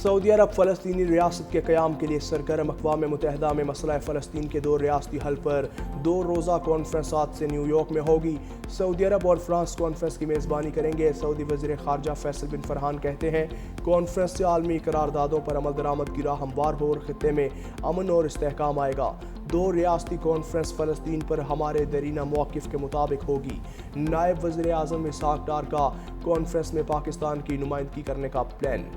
سعودی عرب فلسطینی ریاست کے قیام کے لیے سرگرم۔ اقوام متحدہ میں مسئلہ فلسطین کے 2 ریاستی حل پر 2 روزہ کانفرنس آج سے نیو یارک میں ہوگی۔ سعودی عرب اور فرانس کانفرنس کی میزبانی کریں گے۔ سعودی وزیر خارجہ فیصل بن فرحان کہتے ہیں کانفرنس سے عالمی قراردادوں پر عمل درآمد کی راہ ہموار ہو اور خطے میں امن اور استحکام آئے گا۔ 2 ریاستی کانفرنس فلسطین پر ہمارے دیرینہ موقف کے مطابق ہوگی۔ نائب وزیر اعظم اسحاق ڈار کا کانفرنس میں پاکستان کی نمائندگی کرنے کا پلان۔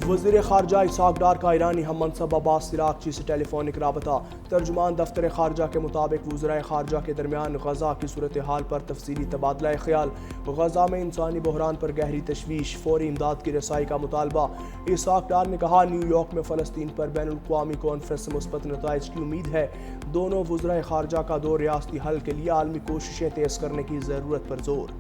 وزیر خارجہ اسحاق ڈار کا ایرانی ہم منصب عباس عراقچی سے ٹیلی فونک رابطہ۔ ترجمان دفتر خارجہ کے مطابق وزرائے خارجہ کے درمیان غزہ کی صورتحال پر تفصیلی تبادلہ خیال۔ غزہ میں انسانی بحران پر گہری تشویش، فوری امداد کی رسائی کا مطالبہ۔ اسحاق ڈار نے کہا نیو یارک میں فلسطین پر بین الاقوامی کانفرنس سے مثبت نتائج کی امید ہے۔ دونوں وزرائے خارجہ کا 2 ریاستی حل کے لیے عالمی کوششیں تیز کرنے کی ضرورت پر زور۔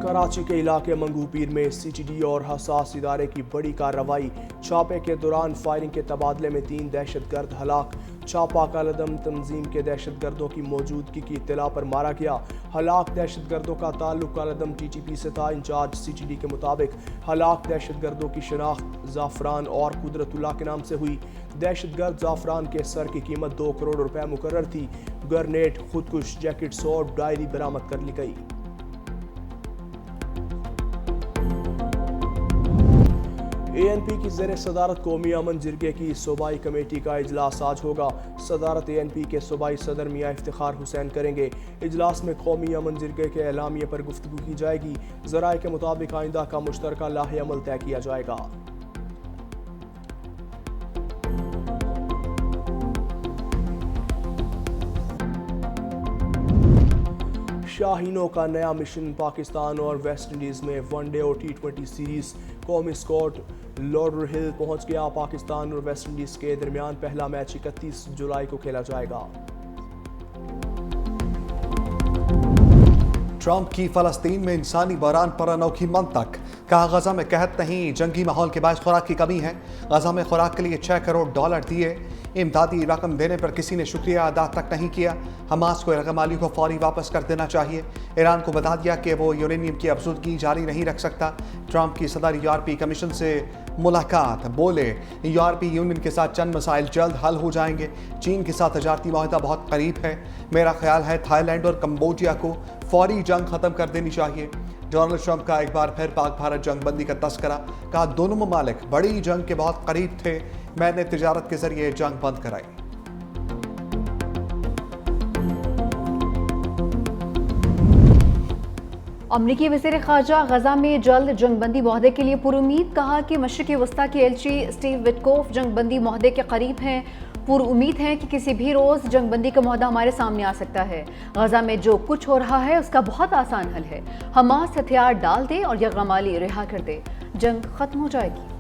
کراچی کے علاقے منگو پیر میں سی ٹی ڈی اور حساس ادارے کی بڑی کارروائی۔ چھاپے کے دوران فائرنگ کے تبادلے میں 3 دہشت گرد ہلاک۔ چھاپا کالعدم تنظیم کے دہشت گردوں کی موجودگی کی اطلاع پر مارا گیا۔ ہلاک دہشت گردوں کا تعلق کالعدم ٹی ٹی پی سے تھا۔ انچارج سی ٹی ڈی کے مطابق ہلاک دہشت گردوں کی شناخت زعفران اور قدرت اللہ کے نام سے ہوئی۔ دہشت گرد زعفران کے سر کی قیمت 2 کروڑ روپے مقرر تھی۔ گرنیڈ، خودکش جیکٹس اور ڈائری برآمد کر لی گئی۔ اے این پی کی زیر صدارت قومی امن جرگے کی صوبائی کمیٹی کا اجلاس آج ہوگا۔ صدارت اے این پی کے صوبائی صدر میاں افتخار حسین کریں گے۔ اجلاس میں قومی امن جرگے کے اعلامیے پر گفتگو کی جائے گی۔ ذرائع کے مطابق آئندہ کا مشترکہ لائحہ عمل طے کیا جائے گا۔ شاہینوں کا نیا مشن۔ پاکستان اور ویسٹ انڈیز میں ون ڈے اور T20 سیریز۔ قومی اسکواڈ لارڈر ہل پہنچ گیا۔ پاکستان اور ویسٹ انڈیز کے درمیان پہلا میچ 31 جولائی کو کھیلا جائے گا۔ ٹرمپ کی فلسطین میں انسانی بحران پر انوکھی منطق۔ کہا غزہ میں قحط نہیں، جنگی ماحول کے باعث خوراک کی کمی ہے۔ غزہ میں خوراک کے لیے $6 کروڑ دیے۔ امدادی رقم دینے پر کسی نے شکریہ ادا تک نہیں کیا۔ حماس کو رقم مالی کو فوری واپس کر دینا چاہیے۔ ایران کو بتا دیا کہ وہ یورینیم کی افزودگی جاری نہیں رکھ سکتا۔ ٹرمپ کی صدر یورپی کمیشن سے ملاقات۔ بولے یورپی یونین کے ساتھ چند مسائل جلد حل ہو جائیں گے۔ چین کے ساتھ تجارتی معاہدہ بہت قریب ہے۔ میرا خیال ہے تھائی لینڈ اور کمبوڈیا کو فوری جنگ ختم کر دینی چاہیے۔ ڈونلڈ ٹرمپ کا ایک بار پھر پاک بھارت جنگ بندی کا تذکرہ۔ کہا دونوں ممالک بڑی جنگ کے بہت قریب تھے، میں نے تجارت کے ذریعے جنگ بند کرائی۔ امریکی وزیر خارجہ غزہ میں جلد جنگ بندی معاہدے کے لیے پر امید۔ کہا کہ مشرقی وسطی کے ایلچی اسٹیو وٹکوف جنگ بندی معاہدے کے قریب ہیں۔ پر امید ہے کہ کسی بھی روز جنگ بندی کا معاہدہ ہمارے سامنے آ سکتا ہے۔ غزہ میں جو کچھ ہو رہا ہے اس کا بہت آسان حل ہے۔ حماس ہتھیار ڈال دے اور یرغمالی رہا کر دے، جنگ ختم ہو جائے گی۔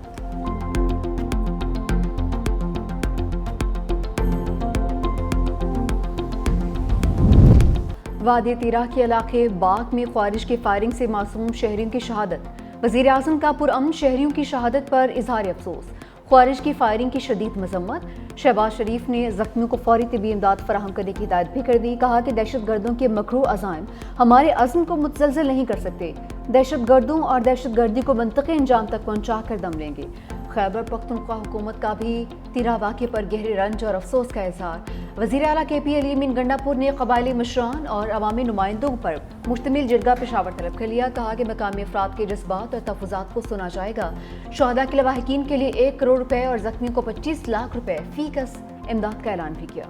وادی تیرہ کے علاقے باغ میں خوارج کی فائرنگ سے معصوم شہریوں کی شہادت۔ وزیر اعظم کا پرامن شہریوں کی شہادت پر اظہار افسوس۔ خوارج کی فائرنگ کی شدید مذمت۔ شہباز شریف نے زخمیوں کو فوری طبی امداد فراہم کرنے کی ہدایت بھی کر دی۔ کہا کہ دہشت گردوں کے مکروہ عزائم ہمارے عزم کو متزلزل نہیں کر سکتے۔ دہشت گردوں اور دہشت گردی کو منطقی انجام تک پہنچا کر دم لیں گے۔ خیبر پختونخوا حکومت کا بھی تیرہ واقعے پر گہرے رنج اور افسوس کا اظہار۔ وزیر اعلیٰ KP علی امین گنڈا پور نے قبائلی مشران اور عوامی نمائندوں پر مشتمل جرگہ پشاور طلب کر لیا۔ کہا کہ مقامی افراد کے جذبات اور تحفظات کو سنا جائے گا۔ شہداء کے لواحقین کے لیے $1 کروڑ اور زخمیوں کو 25 لاکھ روپے فی کس امداد کا اعلان بھی کیا۔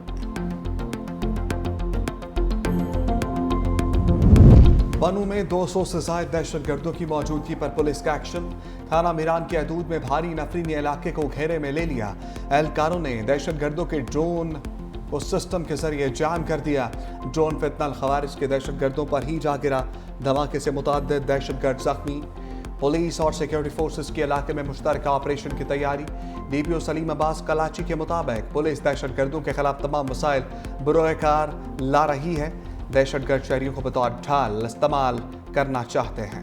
بنو میں 200 سے زائد دہشت گردوں کی موجودگی پر پولیس کا ایکشن۔ تھانہ میران کی حدود میں بھاری نفری نے علاقے کو گھیرے میں لے لیا۔ اہلکاروں نے دہشت گردوں کے ڈرون کو سسٹم کے ذریعے جام کر دیا۔ ڈرون فتنہ الخوارج کے دہشت گردوں پر ہی جا گرا۔ دھماکے سے متعدد دہشت گرد زخمی۔ پولیس اور سیکیورٹی فورسز کی علاقے میں مشترکہ آپریشن کی تیاری۔ DPO سلیم عباس کلاچی کے مطابق پولیس دہشت گردوں کے خلاف تمام وسائل بروئے کار لا رہی ہے۔ دہشت گرد شہریوں کو بطور ڈھال استعمال کرنا چاہتے ہیں۔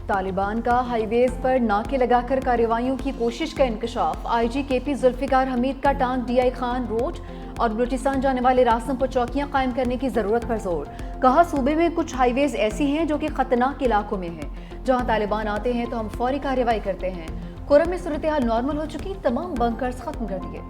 तालिबान का हाईवेज पर नाके लगाकर कार्रवाइयों की कोशिश का इंकशाफ। IG KP जुल्फिकार हमीद का टांग DI खान रोड और बलूचिस्तान जाने वाले रास्तों पर चौकियां कायम करने की जरूरत पर जोर। कहा सूबे में कुछ हाईवेज ऐसी हैं जो कि खतरनाक इलाकों में हैं, जहां तालिबान आते हैं तो हम फौरी कार्रवाई करते हैं। कोरम में सूरत हाल नॉर्मल हो चुकी, तमाम बंकर्स खत्म कर दिए।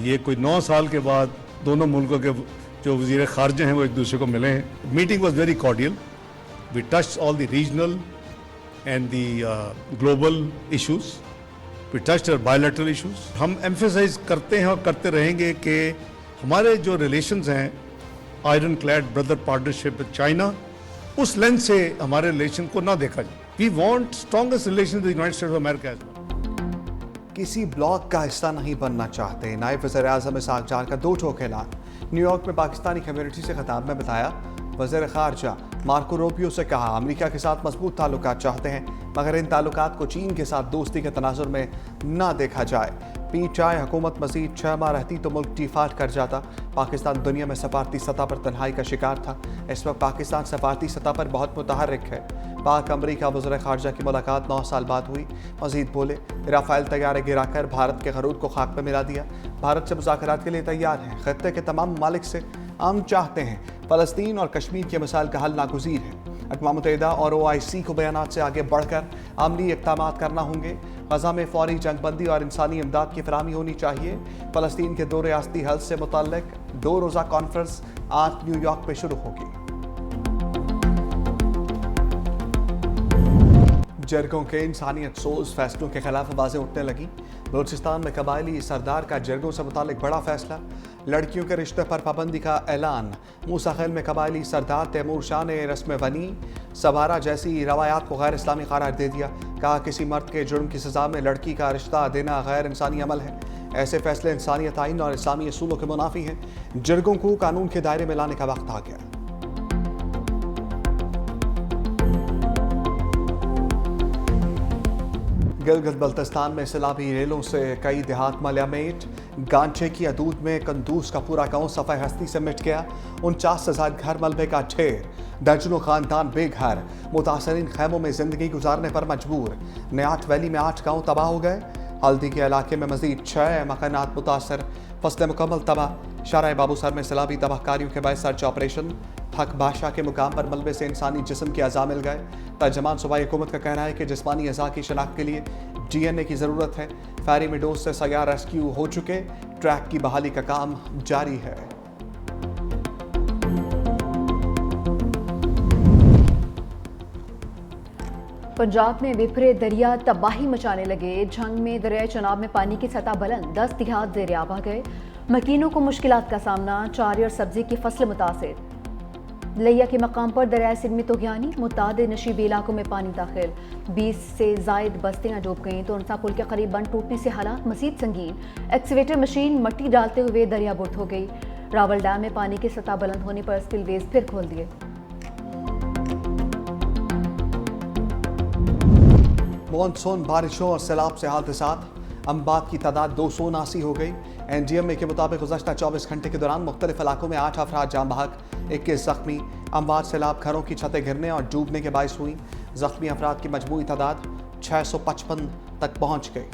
ये कोई 9 साल के बाद दोनों मुल्कों के जो वज़ीर ख़ारजा हैं वो एक दूसरे को मिले हैं। Meeting was very cordial. We touched all the regional and the global issues, we touched bilateral issues. हम एम्फेसाइज करते हैं और करते रहेंगे कि हमारे जो रिलेशंस हैं iron clad brother partnership with China, उस लेंस से हमारे रिलेशन को ना देखा जाए। We want strongest relation with United States of America as well. किसी ब्लॉक का हिस्सा नहीं बनना चाहते, नायब वज़ीर-ए-आज़म इसहाक डार का दो ठोक ऐलान। न्यूयॉर्क में पाकिस्तानी कम्युनिटी से खिताब में बताया, वज़ीर ख़ारजा मार्को रूबियो से कहा अमेरिका के साथ मजबूत ताल्लुकात चाहते हैं, मगर इन ताल्लुकात को चीन के साथ दोस्ती के तनाजुर में ना देखा जाए। PTI हुकूमत मज़ीद 6 माह रहती तो मुल्क डिफ़ॉल्ट कर जाता। पाकिस्तान दुनिया में सफारती सतह पर तन्हाई का शिकार था। इस वक्त पाकिस्तान सफारती सतह पर बहुत मुतहर्रिक है। पाक अमरीका वज़ीर ख़ारजा की मुलाकात 9 साल बाद हुई। मज़ीद बोले, राफ़ेल तैयारे गिराकर भारत के गरूर को खाक में मिला दिया। भारत से मुज़ाकरात के लिए तैयार हैं। खत्ते के तमाम ममालिक से हम चाहते हैं फ़लस्तीन और कश्मीर के मसाइल का हल नागुज़ीर है। अक़वाम मुत्तहिदा और OIC को बयानात से आगे बढ़कर अमली इक़दाम करना होंगे। ग़ज़ा में फ़ौरी जंगबंदी और इंसानी इमदाद की फराहमी होनी चाहिए। फ़लस्तीन के 2 रियासती हल से मुतल्लिक़ 2 रोज़ा कॉन्फ्रेंस आज न्यूयॉर्क में शुरू होगी। जरगों के इंसानियत सोज फैसलों के खिलाफ आवाज़ें उठने लगी। बलूचिस्तान में कबायली सरदार का जरगों से मुतालिक बड़ा फैसला। लड़कियों के रिश्ते पर पाबंदी का ऐलान। मूसाखेल में कबायली सरदार तैमूर शाह ने रस्म बनी सवारा जैसी रवायात को गैर इस्लामी करार दे दिया। कहा किसी मर्द के जुर्म की सज़ा में लड़की का रिश्ता देना गैर इंसानी अमल है। ऐसे फैसले इंसानियत आइन और इस्लामी असूलों के मुनाफी हैं। जरगों को कानून के दायरे में लाने का वक्त आ गया। गिलगित बल्तिस्तान में सैलाबी रेलों से कई देहात मलयामेट। गांचे की हदूद में कंदूस का पूरा गांव सफ़ाई हस्ती से मिट गया। 49 से ज़ायद घर मलबे का ढेर। दर्जनों खानदान बेघर। मुतासरीन खैमों में ज़िंदगी गुजारने पर मजबूर। न्याट वैली में 8 गाँव तबाह हो गए। हल्दी के इलाके में मज़ीद 6 मकानात मुतासर। फसलें मुकम्मल तबाह। शारा बाबूसर में सैलाबी तबाहकारियों के बायस सर्च ऑपरेशन। हक बादशाह के मुकाम पर मलबे से इंसानी जिस्म के अज़ा मिल गए। तर्जमान सूबाई हुकूमत का कहना है कि जिस्मानी अज़ा की शनाख्त के लिए DNA की ज़रूरत है। फैरी मिडोज से सैयार रेस्क्यू हो चुके। ट्रैक की बहाली का काम जारी है। पंजाब में बिफरे दरिया तबाही मचाने लगे। झंग में दरिया चनाब में पानी की सतह बुलंद, 10 देहात ज़ेर आब आ गए। मकीनों को मुश्किलात का सामना। चारे और सब्जी की फसल मुतासिर। लिया के मकाम पर दरिया सिंध में तोगयानी। मुतादिद नशीबी इलाकों में पानी दाखिल। 20 से जायद बस्तियां डूब गईं। तो उनसा पुल के करीब बंद टूटने से हालात मजीद संगीन। एक्सकेवेटर मशीन मट्टी डालते हुए दरिया बुर्द हो गई। रावल डैम में पानी की सतह बुलंद होने पर स्पिलवेज फिर खोल दिए। मॉनसून बारिशों और सैलाब से हादसात। अम्बात की तादाद 279 हो गई। NDMA के मुताबिक गुज़श्ता 24 घंटे के दौरान मुख्तलिफ इलाकों में 8 अफराद जाम बहक, 21 ज़ख्मी। अम्बात सैलाब घरों की छतें गिरने और डूबने के बायस हुई। ज़ख्मी अफराद की मजमूई तादाद 655 तक पहुँच गई।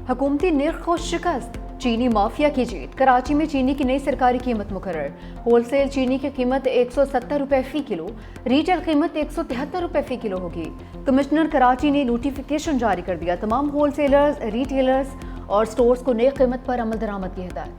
हुकूमती निर्ख को शिकस्त। चीनी माफिया की जीत। कराची में चीनी की नई सरकारी कीमत मुकर्रर। होलसेल चीनी की कीमत 170 रुपए फी किलो, रीटेल कीमत 173 रुपए फी किलो होगी। कमिश्नर कराची ने नोटिफिकेशन जारी कर दिया। तमाम होलसेलर्स, रिटेलर्स और स्टोर्स को नई कीमत पर अमल दरामद की हिदायत।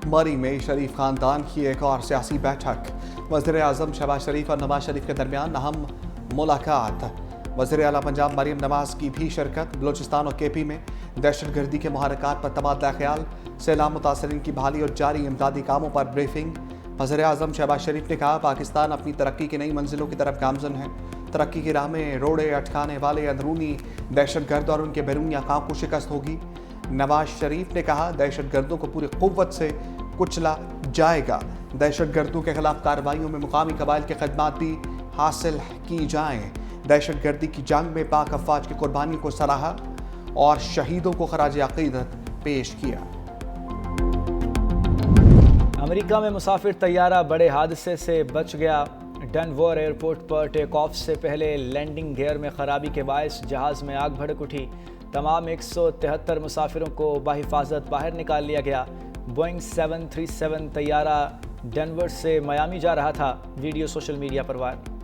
मरी में शरीफ खानदान की एक और सियासी बैठक। वज़ीर-ए-आज़म शहबाज शरीफ और नवाज शरीफ के दरमियान अहम मुलाकात। वज़ीर आला पंजाब मरीम नवाज की भी शिरकत। बलूचिस्तान और KP में दहशत गर्दी के मुहारकात पर तबादला ख्याल। सैलाब मुतासरीन की बहाली और जारी इमदादी कामों पर ब्रीफिंग। वज़ीर-ए-आज़म शहबाज शरीफ ने कहा पाकिस्तान अपनी तरक्की की नई मंजिलों की तरफ गामज़न है। तरक्की की राह में रोड़े अटकाने वाले अंदरूनी दहशत गर्द और उनके बैरूनी आकाम को शिकस्त होगी। नवाज शरीफ ने कहा दहशत गर्दों को पूरी कुव्वत से कुचला जाएगा। दहशत गर्दों के खिलाफ कार्रवाइयों में मुकामी कबाइल के खदमात भी हासिल की जाएं। दहशत गर्दी की जंग में पाक अफवाज की कुर्बानी को सराहा और शहीदों को खराज अकीदत पेश किया। अमेरिका में मुसाफिर तैयारा बड़े हादसे से बच गया। डेनवर एयरपोर्ट पर टेक ऑफ से पहले लैंडिंग गियर में खराबी के बायस जहाज़ में आग भड़क उठी। तमाम 173 मुसाफिरों को बाहिफाजत बाहर निकाल लिया गया। बोइंग 737 तैयारा डेनवर से मियामी जा रहा था। वीडियो सोशल मीडिया पर वायरल।